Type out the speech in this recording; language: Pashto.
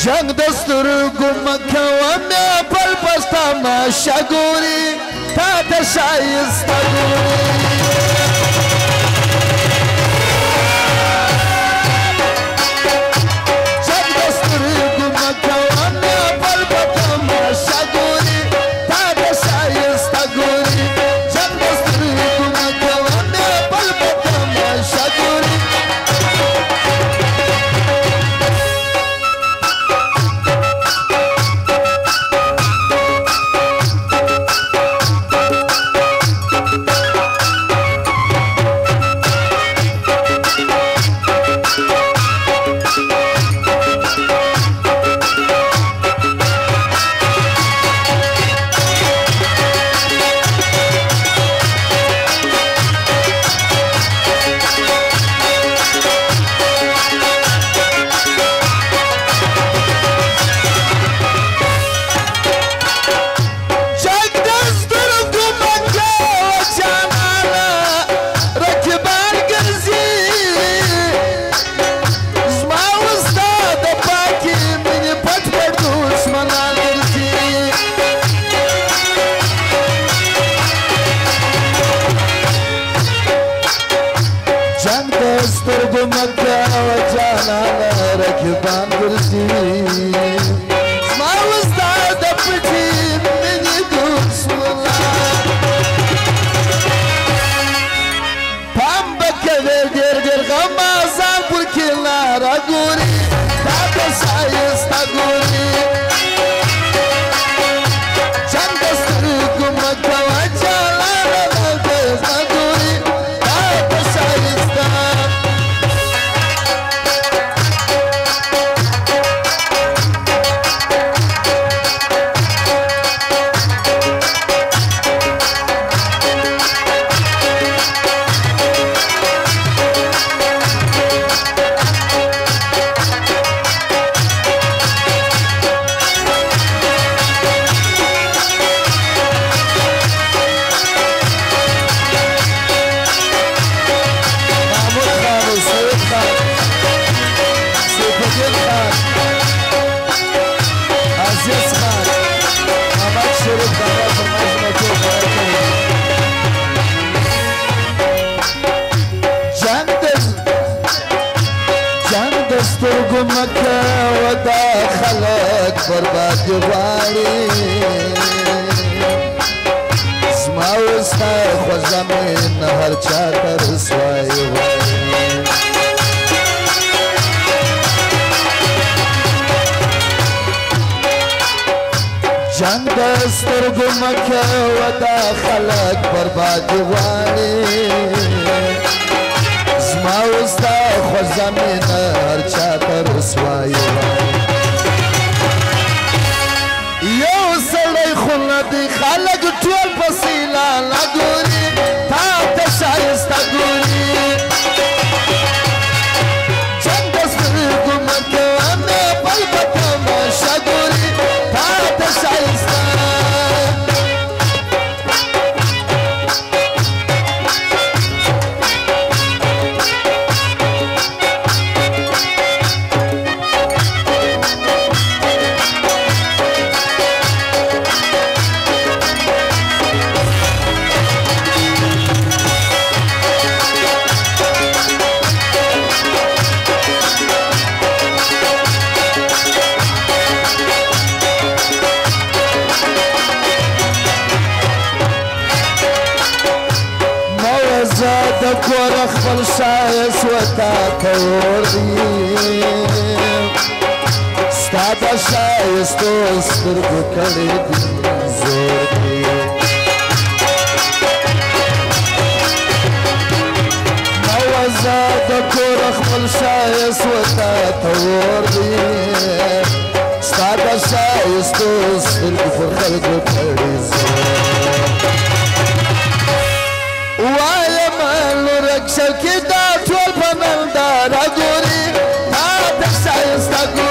جنگ دستور گمکه و می پل پستا ما شگوری تا تشایستا گوری جنگ دستور گمکه و می پل پستا ما شگوری تا تشایستا گوری جنگ دستور گمکه و می پل پستا ما شگوری سترگو مکه و جانانه رکبان گرزی زما وستا د پټي مني دوسملا پام بکوي ډېر غم ځان پر کې لاره ګوري دا د ښایسته ګوري جنګ د سترګو مکه و جانانه رکبان ګوري دا د ښایسته سترگو مکه و دا خلق برباد غواړي زما وستا خو زمین هر چا ته رسوایي غواړي جنګ د سترګو مکه و دا خلق برباد غواړي زما وستا خو زمین هر چا ته رسوایي یو سړی خو نه دی خلک ټول پسې لاله ګوري تا ته ښایسته ګوري جنګ د سترګو مکه مې پل په تماشه ګوري تا ته ښایسته د کور خپل ښایست وتا ته وړي ستا د ښایستو سترګو کړی دي زور دي موزه د کور خپل ښایست وتا ته وړي ستا د ښایستو سترګو پر خلکو کړی زور شوکی دا ټول په ننداره ګوري تا ته ښایسته